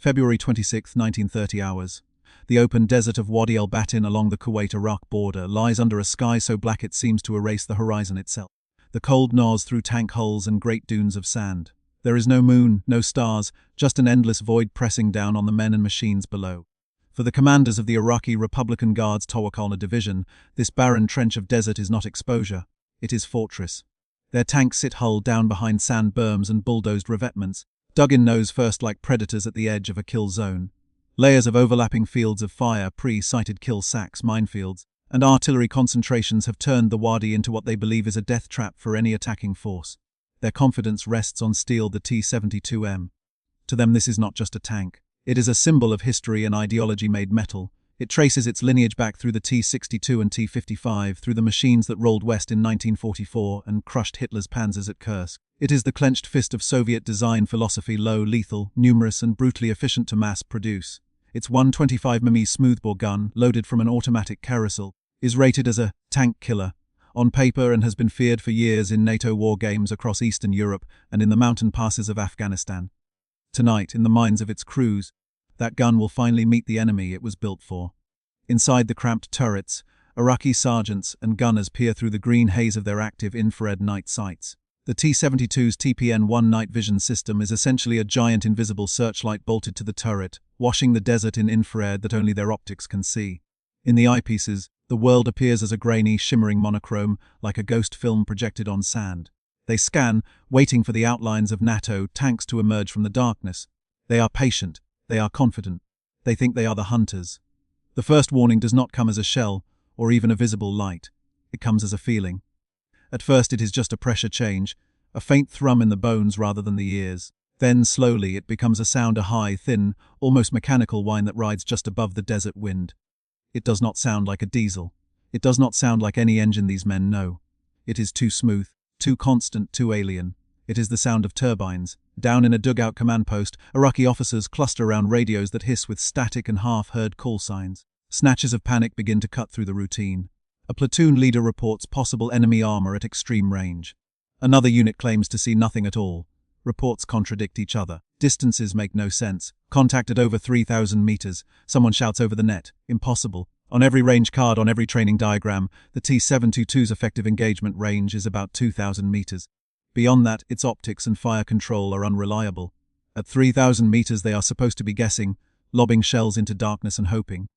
February 26, 1930 hours. The open desert of Wadi al-Batin along the Kuwait-Iraq border lies under a sky so black it seems to erase the horizon itself. The cold gnaws through tank hulls and great dunes of sand. There is no moon, no stars, just an endless void pressing down on the men and machines below. For the commanders of the Iraqi Republican Guards Tawakalna Division, this barren trench of desert is not exposure, it is fortress. Their tanks sit hull down behind sand berms and bulldozed revetments, dug in nose first like predators at the edge of a kill zone. Layers of overlapping fields of fire, pre-sighted kill sacks, minefields, and artillery concentrations have turned the Wadi into what they believe is a death trap for any attacking force. Their confidence rests on steel, the T-72M. To them this is not just a tank. It is a symbol of history and ideology made metal. It traces its lineage back through the T-62 and T-55, through the machines that rolled west in 1944 and crushed Hitler's panzers at Kursk. It is the clenched fist of Soviet design philosophy, low, lethal, numerous and brutally efficient to mass produce. Its 125 mm smoothbore gun, loaded from an automatic carousel, is rated as a tank killer on paper and has been feared for years in NATO war games across Eastern Europe and in the mountain passes of Afghanistan. Tonight, in the minds of its crews, that gun will finally meet the enemy it was built for. Inside the cramped turrets, Iraqi sergeants and gunners peer through the green haze of their active infrared night sights. The T-72's TPN-1 night vision system is essentially a giant invisible searchlight bolted to the turret, washing the desert in infrared that only their optics can see. In the eyepieces, the world appears as a grainy, shimmering monochrome, like a ghost film projected on sand. They scan, waiting for the outlines of NATO tanks to emerge from the darkness. They are patient. They are confident. They think they are the hunters. The first warning does not come as a shell, or even a visible light. It comes as a feeling. At first it is just a pressure change, a faint thrum in the bones rather than the ears. Then, slowly, it becomes a sound, a high, thin, almost mechanical whine that rides just above the desert wind. It does not sound like a diesel. It does not sound like any engine these men know. It is too smooth, too constant, too alien. It is the sound of turbines. Down in a dugout command post, Iraqi officers cluster around radios that hiss with static and half-heard call signs. Snatches of panic begin to cut through the routine. A platoon leader reports possible enemy armor at extreme range. Another unit claims to see nothing at all. Reports contradict each other. Distances make no sense. Contact at over 3,000 meters. Someone shouts over the net. Impossible. On every range card, on every training diagram, the T-72's effective engagement range is about 2,000 meters. Beyond that, its optics and fire control are unreliable. At 3,000 meters they are supposed to be guessing, lobbing shells into darkness and hoping.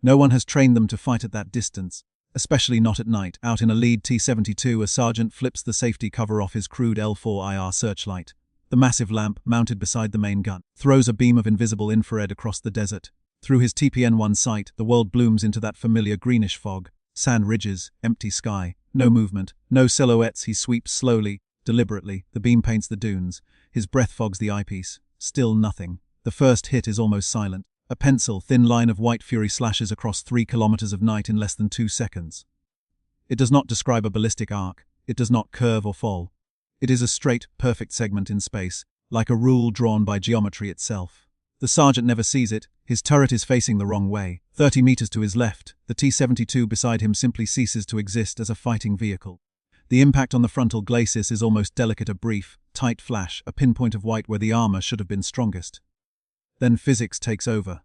No one has trained them to fight at that distance, especially not at night. Out in a lead T-72, a sergeant flips the safety cover off his crude L4IR searchlight. The massive lamp, mounted beside the main gun, throws a beam of invisible infrared across the desert. Through his TPN-1 sight, the world blooms into that familiar greenish fog. Sand ridges, empty sky, no movement, no silhouettes. He sweeps slowly, deliberately. The beam paints the dunes. His breath fogs the eyepiece. Still nothing. The first hit is almost silent. A pencil, thin line of white fury slashes across 3 kilometers of night in less than 2 seconds. It does not describe a ballistic arc. It does not curve or fall. It is a straight, perfect segment in space, like a rule drawn by geometry itself. The sergeant never sees it. His turret is facing the wrong way. 30 meters to his left, the T-72 beside him simply ceases to exist as a fighting vehicle. The impact on the frontal glacis is almost delicate, a brief, tight flash, a pinpoint of white where the armor should have been strongest. Then physics takes over.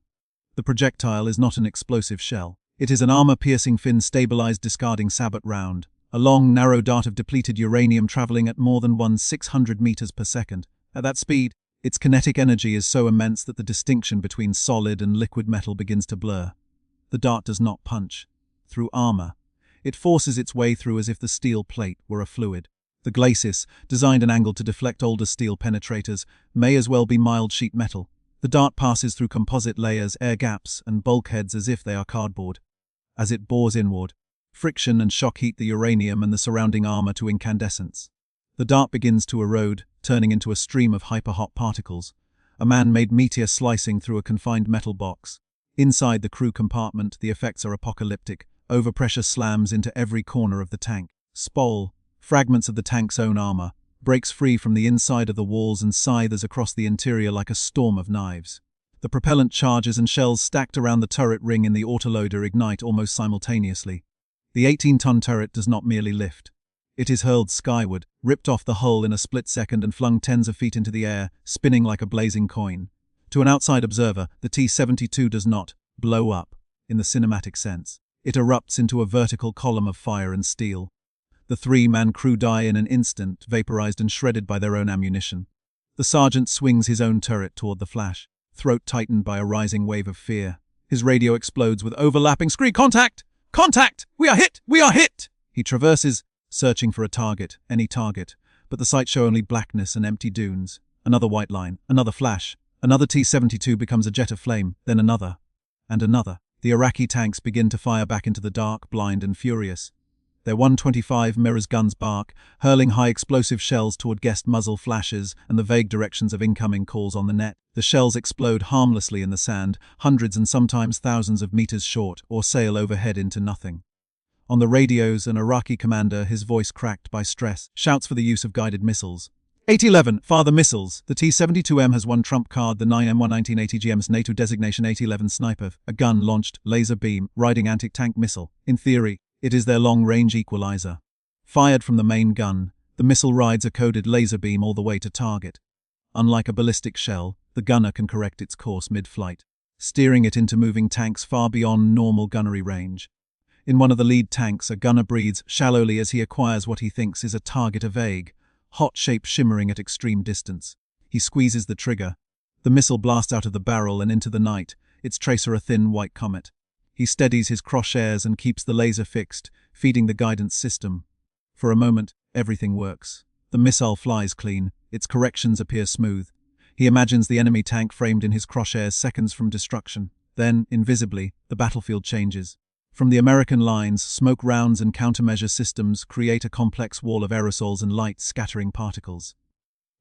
The projectile is not an explosive shell. It is an armor-piercing, fin-stabilized, discarding sabot round, a long, narrow dart of depleted uranium traveling at more than 1/600 meters per second. At that speed, its kinetic energy is so immense that the distinction between solid and liquid metal begins to blur. The dart does not punch through armor. It forces its way through as if the steel plate were a fluid. The glacis, designed and angled to deflect older steel penetrators, may as well be mild sheet metal. The dart passes through composite layers, air gaps, and bulkheads as if they are cardboard. As it bores inward, friction and shock heat the uranium and the surrounding armor to incandescence. The dart begins to erode, turning into a stream of hyper-hot particles, a man-made meteor slicing through a confined metal box. Inside the crew compartment, the effects are apocalyptic. Overpressure slams into every corner of the tank. Spole, fragments of the tank's own armor, breaks free from the inside of the walls and scythes across the interior like a storm of knives. The propellant charges and shells stacked around the turret ring in the autoloader ignite almost simultaneously. The 18-ton turret does not merely lift. It is hurled skyward, ripped off the hull in a split second and flung tens of feet into the air, spinning like a blazing coin. To an outside observer, the T-72 does not blow up in the cinematic sense. It erupts into a vertical column of fire and steel. The three-man crew die in an instant, vaporized and shredded by their own ammunition. The sergeant swings his own turret toward the flash, throat tightened by a rising wave of fear. His radio explodes with overlapping screech. Contact! Contact! We are hit! We are hit! He traverses, searching for a target, any target, but the sights show only blackness and empty dunes. Another white line, another flash. Another T-72 becomes a jet of flame, then another. And another. The Iraqi tanks begin to fire back into the dark, blind and furious. Their 125 mirrors guns bark, hurling high explosive shells toward guest muzzle flashes and the vague directions of incoming calls on the net. The shells explode harmlessly in the sand, hundreds and sometimes thousands of meters short, or sail overhead into nothing. On the radios, an Iraqi commander, his voice cracked by stress, shouts for the use of guided missiles. 811, fire the missiles. The T-72M has one trump card, the 9M1 1980 GM's NATO designation 811 Sniper, a gun-launched, laser beam, riding anti-tank missile. In theory, it is their long-range equalizer. Fired from the main gun, the missile rides a coded laser beam all the way to target. Unlike a ballistic shell, the gunner can correct its course mid-flight, steering it into moving tanks far beyond normal gunnery range. In one of the lead tanks, a gunner breathes shallowly as he acquires what he thinks is a target, a vague, hot shape shimmering at extreme distance. He squeezes the trigger. The missile blasts out of the barrel and into the night, its tracer a thin white comet. He steadies his crosshairs and keeps the laser fixed, feeding the guidance system. For a moment, everything works. The missile flies clean, its corrections appear smooth. He imagines the enemy tank framed in his crosshairs seconds from destruction. Then, invisibly, the battlefield changes. From the American lines, smoke rounds and countermeasure systems create a complex wall of aerosols and light scattering particles.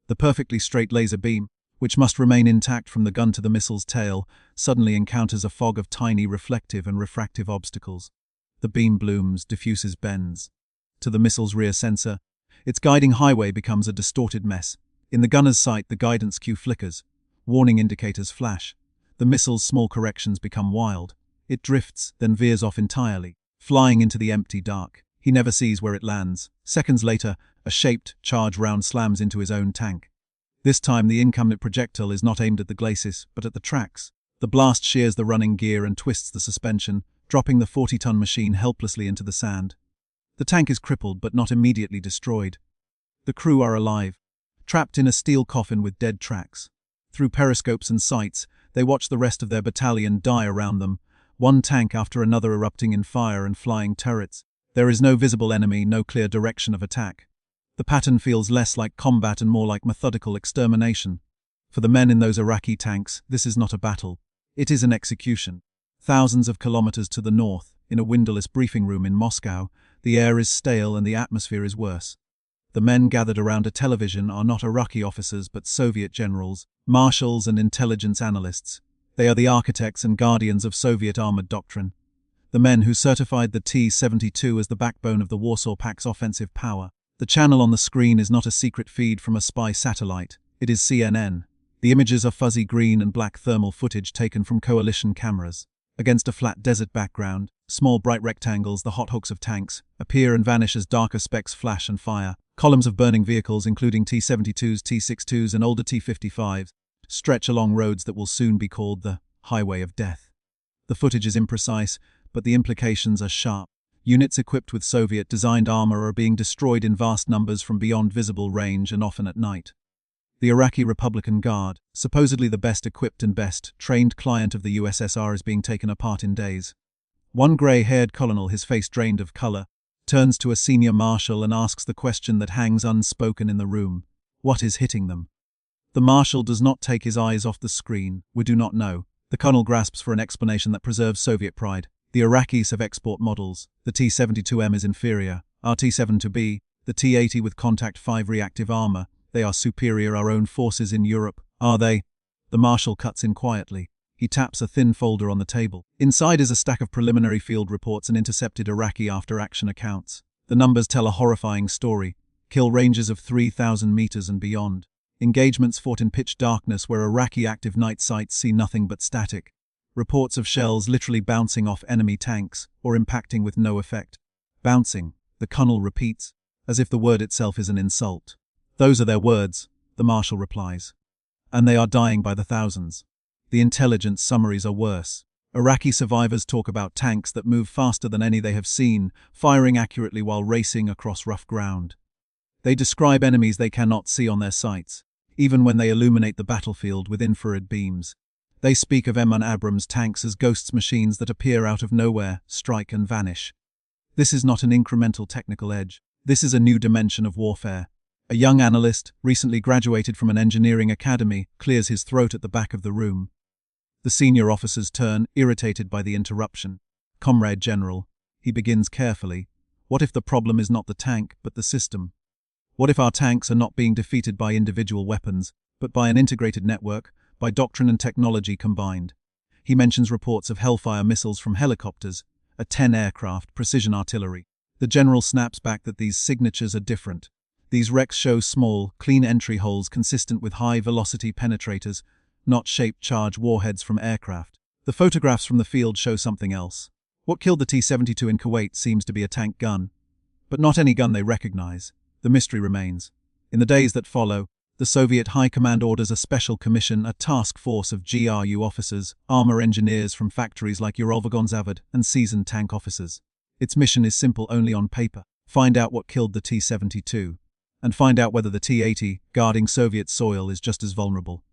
The perfectly straight laser beam, which must remain intact from the gun to the missile's tail, suddenly encounters a fog of tiny reflective and refractive obstacles. The beam blooms, diffuses, bends. To the missile's rear sensor, its guiding highway becomes a distorted mess. In the gunner's sight, the guidance cue flickers. Warning indicators flash. The missile's small corrections become wild. It drifts, then veers off entirely, flying into the empty dark. He never sees where it lands. Seconds later, a shaped, charged round slams into his own tank. This time, the incoming projectile is not aimed at the glacis, but at the tracks. The blast shears the running gear and twists the suspension, dropping the 40-ton machine helplessly into the sand. The tank is crippled, but not immediately destroyed. The crew are alive, trapped in a steel coffin with dead tracks. Through periscopes and sights, they watch the rest of their battalion die around them, one tank after another erupting in fire and flying turrets. There is no visible enemy, no clear direction of attack. The pattern feels less like combat and more like methodical extermination. For the men in those Iraqi tanks, this is not a battle. It is an execution. Thousands of kilometers to the north, in a windowless briefing room in Moscow, the air is stale and the atmosphere is worse. The men gathered around a television are not Iraqi officers but Soviet generals, marshals and intelligence analysts. They are the architects and guardians of Soviet armored doctrine. The men who certified the T-72 as the backbone of the Warsaw Pact's offensive power. The channel on the screen is not a secret feed from a spy satellite. It is CNN. The images are fuzzy green and black thermal footage taken from coalition cameras. Against a flat desert background, small bright rectangles, the hot hooks of tanks, appear and vanish as darker specks flash and fire. Columns of burning vehicles, including T-72s, T-62s and older T-55s, stretch along roads that will soon be called the Highway of Death. The footage is imprecise, but the implications are sharp. Units equipped with Soviet-designed armor are being destroyed in vast numbers from beyond visible range and often at night. The Iraqi Republican Guard, supposedly the best equipped and best trained client of the USSR, is being taken apart in days. One gray-haired colonel, his face drained of color, turns to a senior marshal and asks the question that hangs unspoken in the room. What is hitting them? The marshal does not take his eyes off the screen. We do not know. The colonel grasps for an explanation that preserves Soviet pride. The Iraqis have export models. The T-72M is inferior. Our T-72B, the T-80 with Contact 5 reactive armor, they are superior. Our own forces in Europe, are they? The marshal cuts in quietly. He taps a thin folder on the table. Inside is a stack of preliminary field reports and intercepted Iraqi after-action accounts. The numbers tell a horrifying story. Kill ranges of 3,000 meters and beyond. Engagements fought in pitch darkness where Iraqi active night sights see nothing but static. Reports of shells literally bouncing off enemy tanks or impacting with no effect. Bouncing, the colonel repeats, as if the word itself is an insult. Those are their words, the marshal replies. And they are dying by the thousands. The intelligence summaries are worse. Iraqi survivors talk about tanks that move faster than any they have seen, firing accurately while racing across rough ground. They describe enemies they cannot see on their sights, even when they illuminate the battlefield with infrared beams. They speak of M1 Abrams tanks as ghost machines that appear out of nowhere, strike and vanish. This is not an incremental technical edge. This is a new dimension of warfare. A young analyst, recently graduated from an engineering academy, clears his throat at the back of the room. The senior officers turn, irritated by the interruption. "Comrade General," he begins carefully, "what if the problem is not the tank, but the system? What if our tanks are not being defeated by individual weapons, but by an integrated network, by doctrine and technology combined?" He mentions reports of Hellfire missiles from helicopters, a 10-aircraft precision artillery. The general snaps back that these signatures are different. These wrecks show small, clean entry holes consistent with high-velocity penetrators, not shaped charge warheads from aircraft. The photographs from the field show something else. What killed the T-72 in Kuwait seems to be a tank gun, but not any gun they recognize. The mystery remains. In the days that follow, the Soviet High Command orders a special commission, a task force of GRU officers, armor engineers from factories like Uralvagonzavod, and seasoned tank officers. Its mission is simple only on paper. Find out what killed the T-72, and find out whether the T-80, guarding Soviet soil, is just as vulnerable.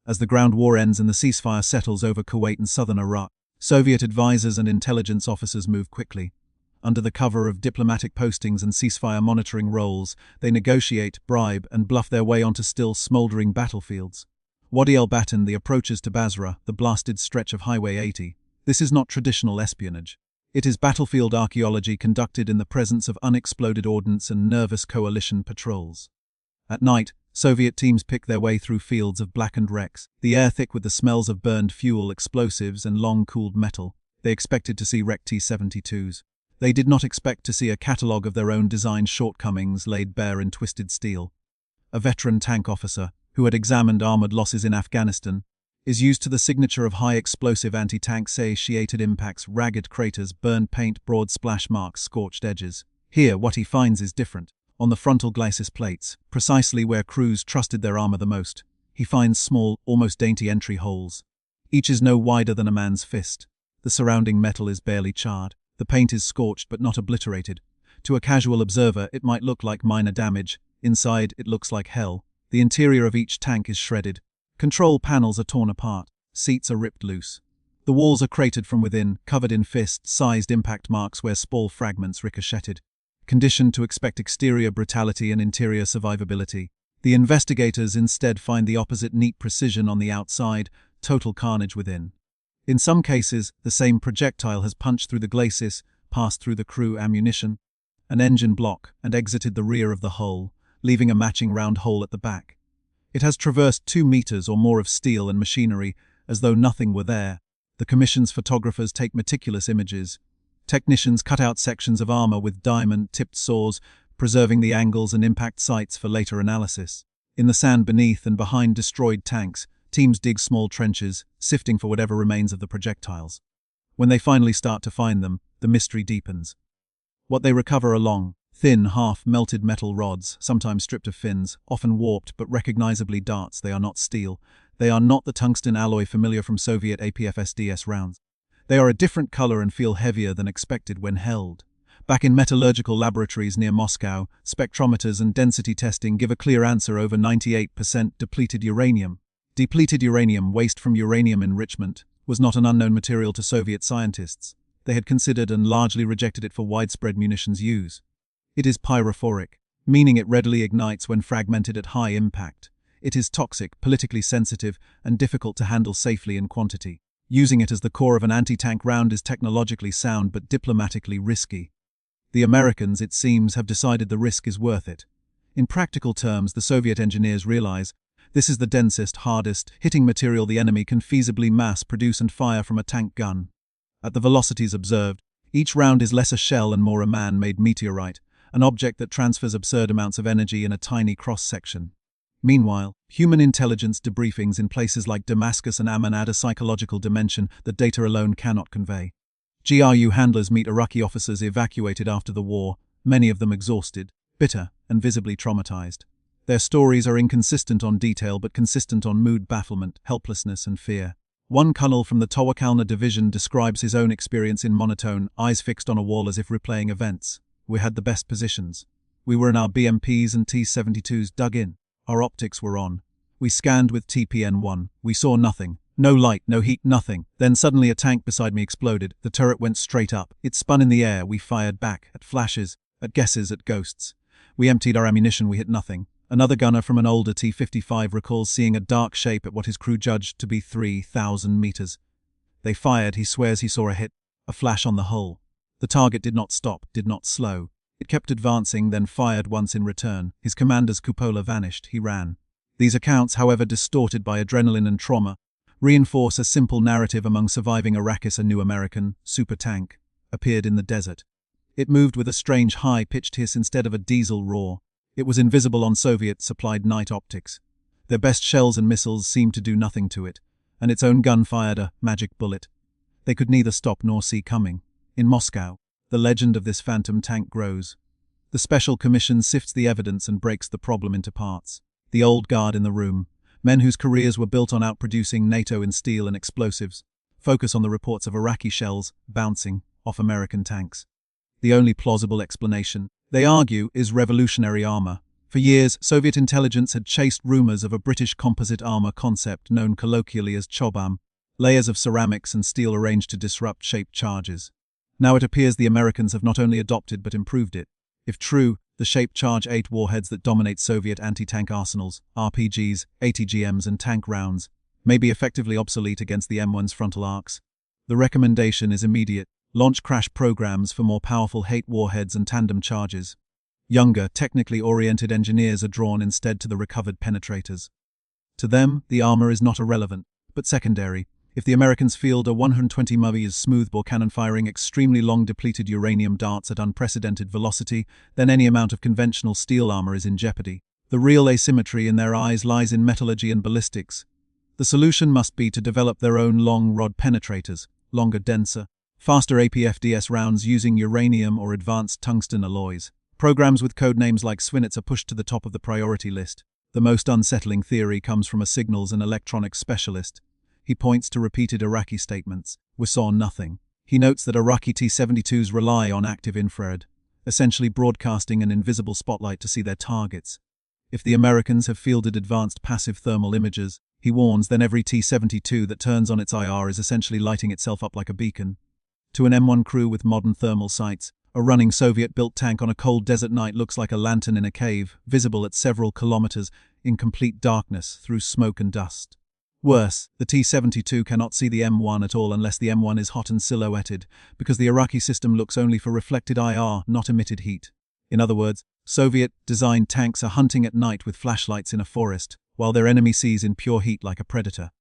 As the ground war ends and the ceasefire settles over Kuwait and southern Iraq, Soviet advisors and intelligence officers move quickly. Under the cover of diplomatic postings and ceasefire monitoring roles, they negotiate, bribe, and bluff their way onto still smoldering battlefields. Wadi al-Batin, the approaches to Basra, the blasted stretch of Highway 80. This is not traditional espionage. It is battlefield archaeology conducted in the presence of unexploded ordnance and nervous coalition patrols. At night, Soviet teams pick their way through fields of blackened wrecks, the air thick with the smells of burned fuel, explosives, and long-cooled metal. They expected to see wrecked T-72s. They did not expect to see a catalogue of their own design shortcomings laid bare in twisted steel. A veteran tank officer, who had examined armored losses in Afghanistan, is used to the signature of high-explosive anti-tank satiated impacts, ragged craters, burned paint, broad splash marks, scorched edges. Here, what he finds is different. On the frontal glacis plates, precisely where crews trusted their armor the most, he finds small, almost dainty entry holes. Each is no wider than a man's fist. The surrounding metal is barely charred. The paint is scorched but not obliterated. To a casual observer, it might look like minor damage. Inside, it looks like hell. The interior of each tank is shredded. Control panels are torn apart. Seats are ripped loose. The walls are cratered from within, covered in fist-sized impact marks where spall fragments ricocheted. Conditioned to expect exterior brutality and interior survivability, the investigators instead find the opposite: neat precision on the outside, total carnage within. In some cases, the same projectile has punched through the glacis, passed through the crew ammunition, an engine block, and exited the rear of the hull, leaving a matching round hole at the back. It has traversed 2 meters or more of steel and machinery, as though nothing were there. The commission's photographers take meticulous images. Technicians cut out sections of armor with diamond-tipped saws, preserving the angles and impact sites for later analysis. In the sand beneath and behind destroyed tanks, teams dig small trenches, sifting for whatever remains of the projectiles. When they finally start to find them, the mystery deepens. What they recover are long, thin, half-melted metal rods, sometimes stripped of fins, often warped but recognizably darts. They are not steel. They are not the tungsten alloy familiar from Soviet APFSDS rounds. They are a different color and feel heavier than expected when held. Back in metallurgical laboratories near Moscow, spectrometers and density testing give a clear answer: over 98% depleted uranium. Depleted uranium, waste from uranium enrichment, was not an unknown material to Soviet scientists. They had considered and largely rejected it for widespread munitions use. It is pyrophoric, meaning it readily ignites when fragmented at high impact. It is toxic, politically sensitive, and difficult to handle safely in quantity. Using it as the core of an anti-tank round is technologically sound but diplomatically risky. The Americans, it seems, have decided the risk is worth it. In practical terms, the Soviet engineers realize this is the densest, hardest, hitting material the enemy can feasibly mass-produce and fire from a tank gun. At the velocities observed, each round is less a shell and more a man-made meteorite, an object that transfers absurd amounts of energy in a tiny cross-section. Meanwhile, human intelligence debriefings in places like Damascus and Amman add a psychological dimension that data alone cannot convey. GRU handlers meet Iraqi officers evacuated after the war, many of them exhausted, bitter, and visibly traumatized. Their stories are inconsistent on detail but consistent on mood, bafflement, helplessness, and fear. One colonel from the Tawakalna division describes his own experience in monotone, eyes fixed on a wall as if replaying events. We had the best positions. We were in our BMPs and T-72s dug in. Our optics were on. We scanned with TPN-1. We saw nothing. No light, no heat, nothing. Then suddenly a tank beside me exploded. The turret went straight up. It spun in the air. We fired back, at flashes, at guesses, at ghosts. We emptied our ammunition. We hit nothing. Another gunner from an older T-55 recalls seeing a dark shape at what his crew judged to be 3,000 meters. They fired. He swears he saw a hit, a flash on the hull. The target did not stop, did not slow. It kept advancing, then fired once in return. His commander's cupola vanished. He ran. These accounts, however distorted by adrenaline and trauma, reinforce a simple narrative among surviving Iraqis. A new American super tank appeared in the desert. It moved with a strange high-pitched hiss instead of a diesel roar. It was invisible on Soviet-supplied night optics. Their best shells and missiles seemed to do nothing to it, and its own gun fired a magic bullet. They could neither stop nor see coming. In Moscow, the legend of this phantom tank grows. The Special Commission sifts the evidence and breaks the problem into parts. The old guard in the room, men whose careers were built on outproducing NATO in steel and explosives, focus on the reports of Iraqi shells bouncing off American tanks. The only plausible explanation, they argue, is revolutionary armor. For years, Soviet intelligence had chased rumors of a British composite armor concept known colloquially as Chobham, layers of ceramics and steel arranged to disrupt shaped charges. Now it appears the Americans have not only adopted but improved it. If true, the shaped charge 8 warheads that dominate Soviet anti-tank arsenals, RPGs, ATGMs and tank rounds, may be effectively obsolete against the M1's frontal arcs. The recommendation is immediate. Launch crash programs for more powerful hate warheads and tandem charges. Younger, technically oriented engineers are drawn instead to the recovered penetrators. To them, the armor is not irrelevant, but secondary. If the Americans field a 120 mm smoothbore cannon firing extremely long depleted uranium darts at unprecedented velocity, then any amount of conventional steel armor is in jeopardy. The real asymmetry in their eyes lies in metallurgy and ballistics. The solution must be to develop their own long rod penetrators, longer, denser, faster APFDS rounds using uranium or advanced tungsten alloys. Programs with codenames like Swinets are pushed to the top of the priority list. The most unsettling theory comes from a signals and electronics specialist. He points to repeated Iraqi statements. We saw nothing. He notes that Iraqi T-72s rely on active infrared, essentially broadcasting an invisible spotlight to see their targets. If the Americans have fielded advanced passive thermal imagers, he warns, then every T-72 that turns on its IR is essentially lighting itself up like a beacon. To an M1 crew with modern thermal sights, a running Soviet-built tank on a cold desert night looks like a lantern in a cave, visible at several kilometers in complete darkness through smoke and dust. Worse, the T-72 cannot see the M1 at all unless the M1 is hot and silhouetted, because the Iraqi system looks only for reflected IR, not emitted heat. In other words, Soviet-designed tanks are hunting at night with flashlights in a forest, while their enemy sees in pure heat like a predator.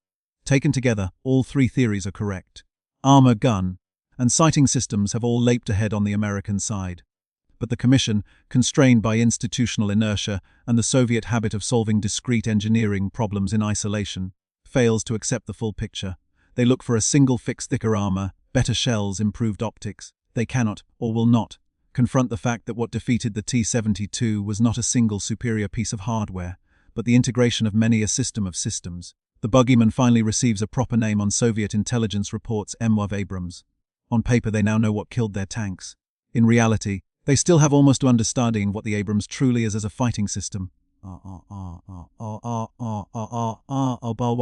Taken together, all three theories are correct. Armor, gun, and sighting systems have all leaped ahead on the American side. But the Commission, constrained by institutional inertia and the Soviet habit of solving discrete engineering problems in isolation, fails to accept the full picture. They look for a single fix: thicker armor, better shells, improved optics. They cannot, or will not, confront the fact that what defeated the T-72 was not a single superior piece of hardware, but the integration of many a system of systems. The bogeyman finally receives a proper name on Soviet intelligence reports: M1 Abrams. On paper, they now know what killed their tanks. In reality, they still have almost no understanding what the Abrams truly is as a fighting system. While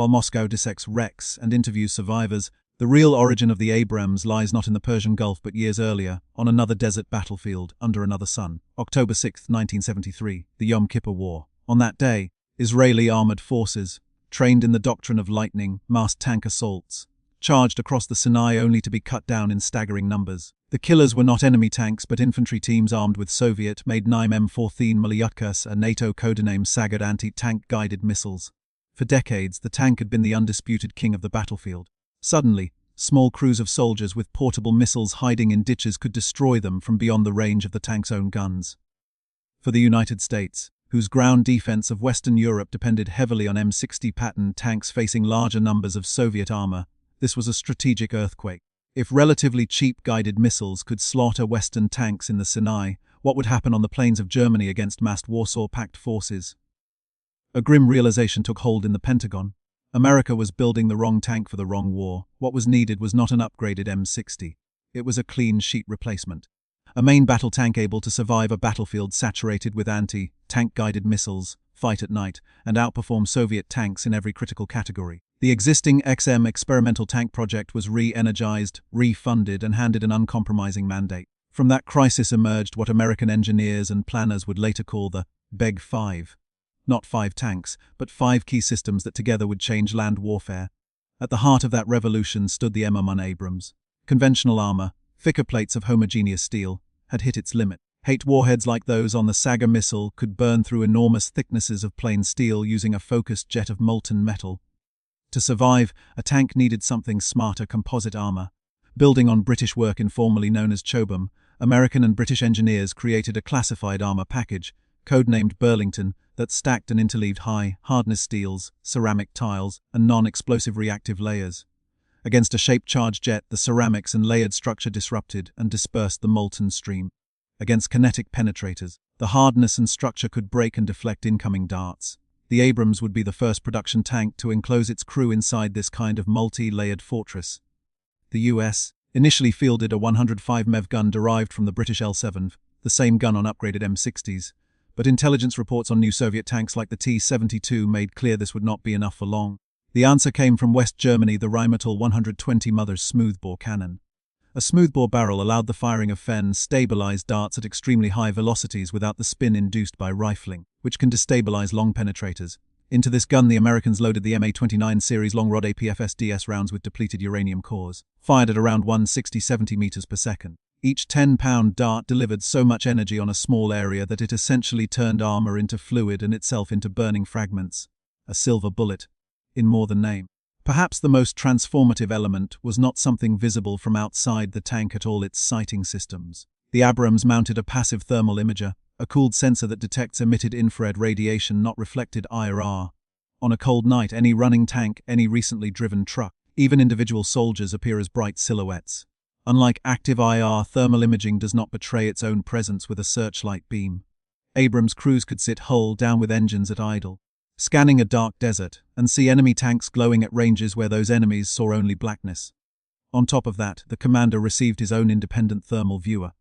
Moscow dissects wrecks and interviews survivors, the real origin of the Abrams lies not in the Persian Gulf but years earlier, on another desert battlefield, under another sun. October 6, 1973, the Yom Kippur War. On that day, Israeli armored forces, trained in the doctrine of lightning, massed tank assaults, charged across the Sinai only to be cut down in staggering numbers. The killers were not enemy tanks but infantry teams armed with Soviet-made M14 Malyutkas, a NATO codename Sagad anti-tank guided missiles. For decades, the tank had been the undisputed king of the battlefield. Suddenly, small crews of soldiers with portable missiles hiding in ditches could destroy them from beyond the range of the tank's own guns. For the United States, whose ground defense of Western Europe depended heavily on M60 pattern tanks facing larger numbers of Soviet armor, this was a strategic earthquake. If relatively cheap guided missiles could slaughter Western tanks in the Sinai, what would happen on the plains of Germany against massed Warsaw Pact forces? A grim realization took hold in the Pentagon. America was building the wrong tank for the wrong war. What was needed was not an upgraded M60. It was a clean sheet replacement. A main battle tank able to survive a battlefield saturated with anti-tank guided missiles, fight at night, and outperform Soviet tanks in every critical category. The existing XM experimental tank project was re-energized, refunded, and handed an uncompromising mandate. From that crisis emerged what American engineers and planners would later call the Big Five. Not 5 tanks, but 5 key systems that together would change land warfare. At the heart of that revolution stood the M1 Abrams. Conventional armor, thicker plates of homogeneous steel, had hit its limit. Hate warheads like those on the Saga missile could burn through enormous thicknesses of plain steel using a focused jet of molten metal. To survive, a tank needed something smarter: composite armor. Building on British work informally known as Chobham, American and British engineers created a classified armor package, codenamed Burlington, that stacked and interleaved high-hardness steels, ceramic tiles, and non-explosive reactive layers. Against a shape-charged jet, the ceramics and layered structure disrupted and dispersed the molten stream. Against kinetic penetrators, the hardness and structure could break and deflect incoming darts. The Abrams would be the first production tank to enclose its crew inside this kind of multi-layered fortress. The US initially fielded a 105 MeV gun derived from the British L7, the same gun on upgraded M60s. But intelligence reports on new Soviet tanks like the T-72 made clear this would not be enough for long. The answer came from West Germany, the Rheinmetall 120 Mothers smoothbore cannon. A smoothbore barrel allowed the firing of stabilized darts at extremely high velocities without the spin induced by rifling, which can destabilize long penetrators. Into this gun the Americans loaded the MA-29 series long-rod APFS-DS rounds with depleted uranium cores, fired at around 160-70 meters per second. Each 10-pound dart delivered so much energy on a small area that it essentially turned armor into fluid and itself into burning fragments. A silver bullet, in more than name. Perhaps the most transformative element was not something visible from outside the tank at all: its sighting systems. The Abrams mounted a passive thermal imager, a cooled sensor that detects emitted infrared radiation, not reflected IR. On a cold night, any running tank, any recently driven truck, even individual soldiers appear as bright silhouettes. Unlike active IR, thermal imaging does not betray its own presence with a searchlight beam. Abrams crews could sit hull down with engines at idle, scanning a dark desert, and see enemy tanks glowing at ranges where those enemies saw only blackness. On top of that, the commander received his own independent thermal viewer.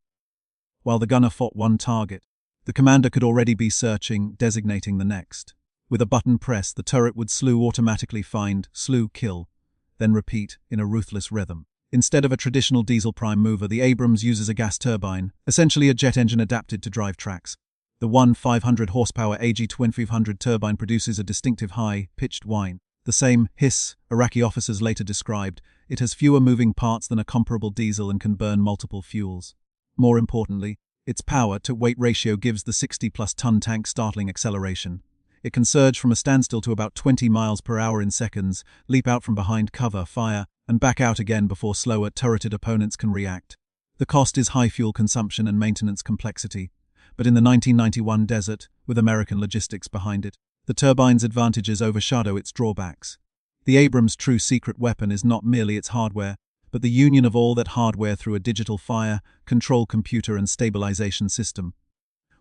While the gunner fought one target, the commander could already be searching, designating the next. With a button press, the turret would automatically find, kill, then repeat in a ruthless rhythm. Instead of a traditional diesel prime mover, the Abrams uses a gas turbine, essentially a jet engine adapted to drive tracks. The 500 horsepower AG-2500 turbine produces a distinctive high-pitched whine. The same hiss Iraqi officers later described. It has fewer moving parts than a comparable diesel and can burn multiple fuels. More importantly, its power-to-weight ratio gives the 60-plus ton tank startling acceleration. It can surge from a standstill to about 20 miles per hour in seconds, leap out from behind cover fire, and back out again before slower, turreted opponents can react. The cost is high fuel consumption and maintenance complexity, but in the 1991 desert, with American logistics behind it, the turbine's advantages overshadow its drawbacks. The Abrams' true secret weapon is not merely its hardware, but the union of all that hardware through a digital fire, control computer and stabilization system.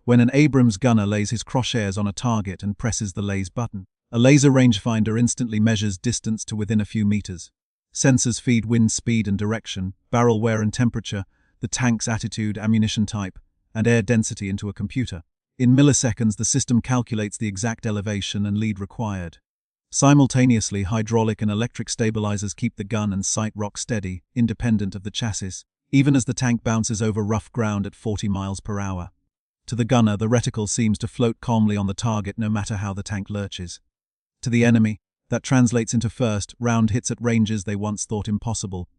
When an Abrams gunner lays his crosshairs on a target and presses the laser button, a laser rangefinder instantly measures distance to within a few meters. Sensors feed wind speed and direction, barrel wear and temperature, the tank's attitude, ammunition type, and air density into a computer. In milliseconds, the system calculates the exact elevation and lead required. Simultaneously, hydraulic and electric stabilizers keep the gun and sight rock steady, independent of the chassis, even as the tank bounces over rough ground at 40 miles per hour. To the gunner, the reticle seems to float calmly on the target no matter how the tank lurches. To the enemy, that translates into first-round hits at ranges they once thought impossible,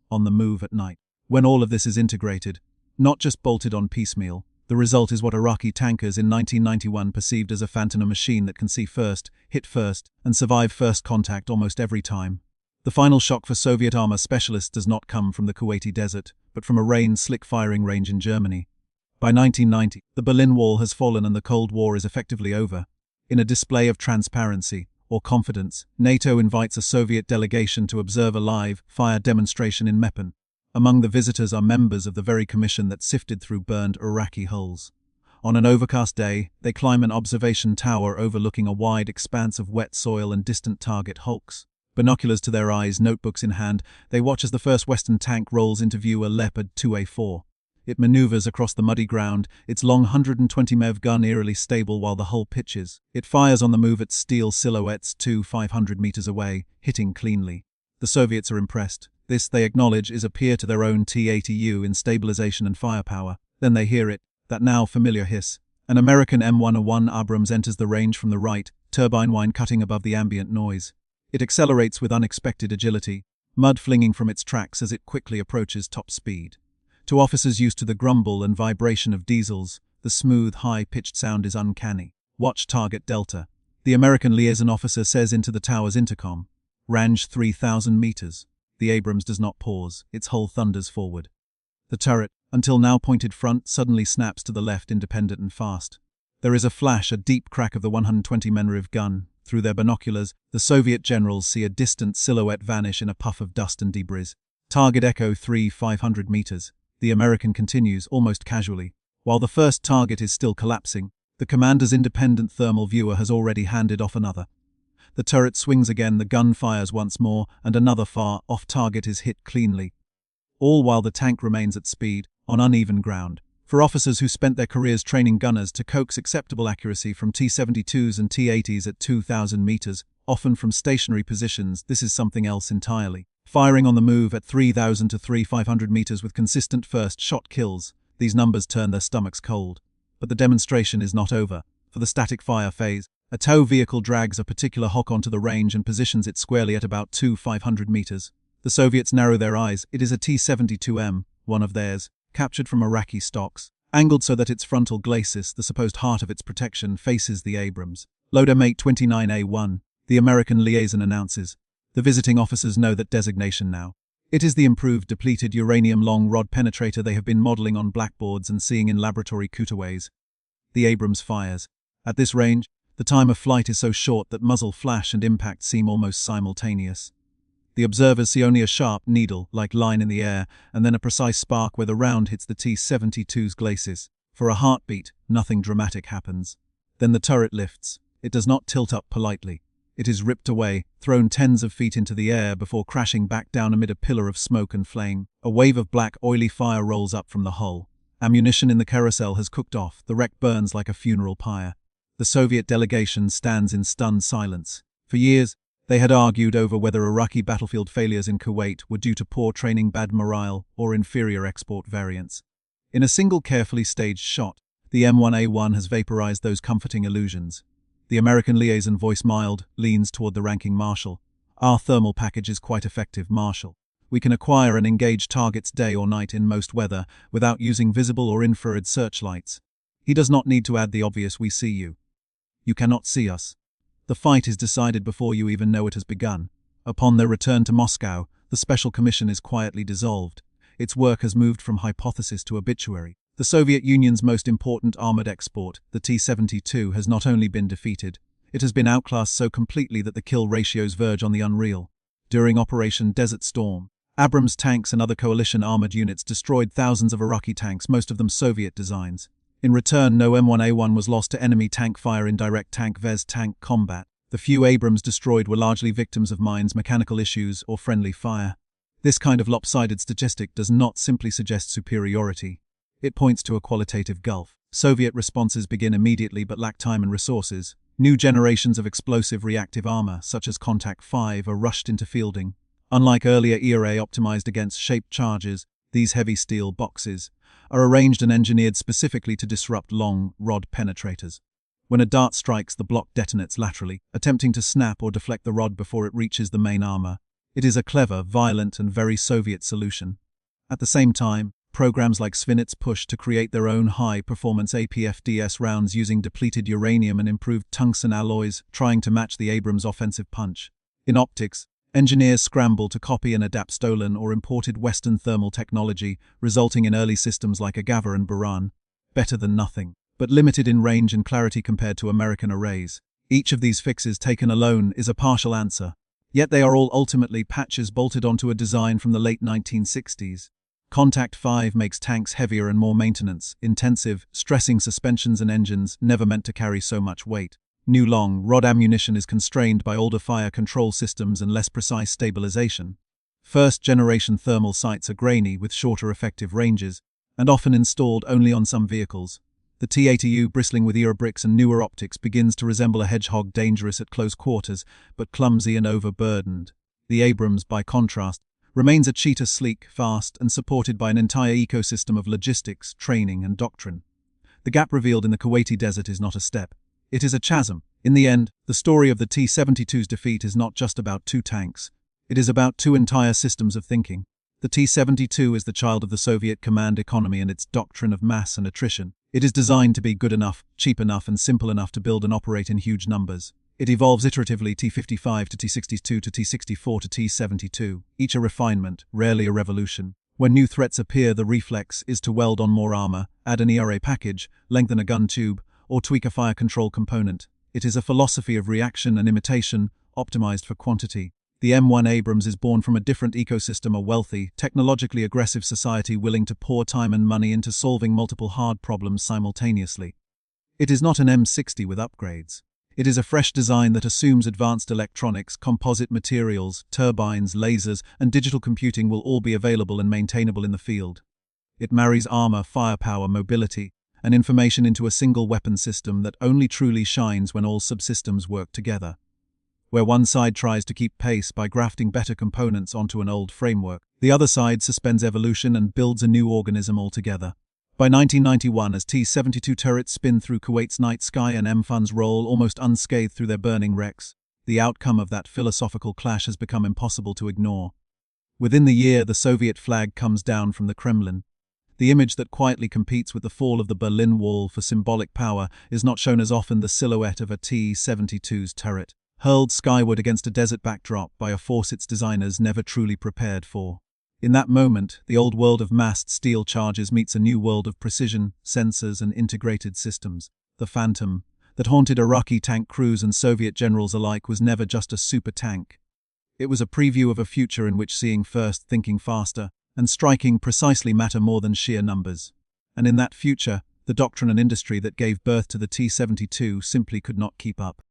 on the move at night. When all of this is integrated, not just bolted on piecemeal, the result is what Iraqi tankers in 1991 perceived as a phantom machine that can see first, hit first, and survive first contact almost every time. The final shock for Soviet armor specialists does not come from the Kuwaiti desert, but from a slick firing range in Germany. By 1990, the Berlin Wall has fallen and the Cold War is effectively over. In a display of transparency, or confidence, NATO invites a Soviet delegation to observe a live-fire demonstration in Meppen. Among the visitors are members of the very commission that sifted through burned Iraqi hulls. On an overcast day, they climb an observation tower overlooking a wide expanse of wet soil and distant target hulks. Binoculars to their eyes, notebooks in hand, they watch as the first Western tank rolls into view, a Leopard 2A4. It maneuvers across the muddy ground, its long 120 MeV gun eerily stable while the hull pitches. It fires on the move at steel silhouettes 500 meters away, hitting cleanly. The Soviets are impressed. This, they acknowledge, is a peer to their own T-72 in stabilization and firepower. Then they hear it, that now familiar hiss. An American M1 Abrams enters the range from the right, turbine whine cutting above the ambient noise. It accelerates with unexpected agility, mud flinging from its tracks as it quickly approaches top speed. To officers used to the grumble and vibration of diesels, the smooth, high-pitched sound is uncanny. Watch target Delta. The American liaison officer says into the tower's intercom. Range 3,000 meters. The Abrams does not pause, its hull thunders forward. The turret, until now pointed front, suddenly snaps to the left, independent and fast. There is a flash, a deep crack of the 120 MeV gun. Through their binoculars, the Soviet generals see a distant silhouette vanish in a puff of dust and debris. Target Echo 3, 500 meters. The American continues, almost casually. While the first target is still collapsing, the commander's independent thermal viewer has already handed off another. The turret swings again, the gun fires once more, and another far-off target is hit cleanly. All while the tank remains at speed, on uneven ground. For officers who spent their careers training gunners to coax acceptable accuracy from T-72s and T-80s at 2,000 meters, often from stationary positions, this is something else entirely. Firing on the move at 3,000 to 3,500 meters with consistent first-shot kills, these numbers turn their stomachs cold. But the demonstration is not over. For the static fire phase, a tow vehicle drags a particular hawk onto the range and positions it squarely at about 2,500 meters. The Soviets narrow their eyes. It is a T-72M, one of theirs, captured from Iraqi stocks, angled so that its frontal glacis, the supposed heart of its protection, faces the Abrams. Loader mate 29A1, the American liaison announces. The visiting officers know that designation now. It is the improved depleted uranium long rod penetrator they have been modeling on blackboards and seeing in laboratory cutaways. The Abrams fires. At this range, the time of flight is so short that muzzle flash and impact seem almost simultaneous. The observers see only a sharp, needle-like line in the air, and then a precise spark where the round hits the T-72's glacis. For a heartbeat, nothing dramatic happens. Then the turret lifts. It does not tilt up politely. It is ripped away, thrown tens of feet into the air before crashing back down amid a pillar of smoke and flame. A wave of black, oily fire rolls up from the hull. Ammunition in the carousel has cooked off. The wreck burns like a funeral pyre. The Soviet delegation stands in stunned silence. For years, they had argued over whether Iraqi battlefield failures in Kuwait were due to poor training, bad morale, or inferior export variants. In a single carefully staged shot, the M1A1 has vaporized those comforting illusions. The American liaison, voice mild, leans toward the ranking marshal. Our thermal package is quite effective, Marshal. We can acquire and engage targets day or night in most weather without using visible or infrared searchlights. He does not need to add the obvious, we see you. You cannot see us. The fight is decided before you even know it has begun. Upon their return to Moscow, the Special Commission is quietly dissolved. Its work has moved from hypothesis to obituary. The Soviet Union's most important armored export, the T-72, has not only been defeated, it has been outclassed so completely that the kill ratios verge on the unreal. During Operation Desert Storm, Abrams tanks and other coalition armored units destroyed thousands of Iraqi tanks, most of them Soviet designs. In return, no M1A1 was lost to enemy tank fire in direct tank-vs tank combat. The few Abrams destroyed were largely victims of mines, mechanical issues, or friendly fire. This kind of lopsided statistic does not simply suggest superiority. It points to a qualitative gulf. Soviet responses begin immediately but lack time and resources. New generations of explosive reactive armor, such as Contact 5, are rushed into fielding. Unlike earlier ERA optimized against shaped charges, these heavy steel boxes are arranged and engineered specifically to disrupt long rod penetrators. When a dart strikes, the block detonates laterally, attempting to snap or deflect the rod before it reaches the main armor. It is a clever, violent, and very Soviet solution. At the same time, programs like Svinets push to create their own high-performance APFDS rounds using depleted uranium and improved tungsten alloys, trying to match the Abrams' offensive punch. In optics, engineers scramble to copy and adapt stolen or imported Western thermal technology, resulting in early systems like Agava and Buran. Better than nothing, but limited in range and clarity compared to American arrays. Each of these fixes taken alone is a partial answer, yet they are all ultimately patches bolted onto a design from the late 1960s. Contact 5 makes tanks heavier and more maintenance-intensive, stressing suspensions and engines never meant to carry so much weight. New long, rod ammunition is constrained by older fire control systems and less precise stabilization. First-generation thermal sights are grainy with shorter effective ranges, and often installed only on some vehicles. The T-72, bristling with era bricks and newer optics, begins to resemble a hedgehog, dangerous at close quarters, but clumsy and overburdened. The Abrams, by contrast, remains a cheetah, sleek, fast, and supported by an entire ecosystem of logistics, training, and doctrine. The gap revealed in the Kuwaiti desert is not a step. It is a chasm. In the end, the story of the T-72's defeat is not just about two tanks. It is about two entire systems of thinking. The T-72 is the child of the Soviet command economy and its doctrine of mass and attrition. It is designed to be good enough, cheap enough, and simple enough to build and operate in huge numbers. It evolves iteratively, T-55 to T-62 to T-64 to T-72, each a refinement, rarely a revolution. When new threats appear, the reflex is to weld on more armor, add an ERA package, lengthen a gun tube, or tweak a fire control component. It is a philosophy of reaction and imitation, optimized for quantity. The M1 Abrams is born from a different ecosystem, a wealthy, technologically aggressive society willing to pour time and money into solving multiple hard problems simultaneously. It is not an M60 with upgrades. It is a fresh design that assumes advanced electronics, composite materials, turbines, lasers, and digital computing will all be available and maintainable in the field. It marries armor, firepower, mobility, and information into a single weapon system that only truly shines when all subsystems work together. Where one side tries to keep pace by grafting better components onto an old framework, the other side suspends evolution and builds a new organism altogether. By 1991, as T-72 turrets spin through Kuwait's night sky and M1s roll almost unscathed through their burning wrecks, the outcome of that philosophical clash has become impossible to ignore. Within the year, the Soviet flag comes down from the Kremlin. The image that quietly competes with the fall of the Berlin Wall for symbolic power is not shown as often: the silhouette of a T-72's turret, hurled skyward against a desert backdrop by a force its designers never truly prepared for. In that moment, the old world of massed steel charges meets a new world of precision, sensors, and integrated systems. The Phantom, that haunted Iraqi tank crews and Soviet generals alike, was never just a super tank. It was a preview of a future in which seeing first, thinking faster, and striking precisely matter more than sheer numbers. And in that future, the doctrine and industry that gave birth to the T-72 simply could not keep up.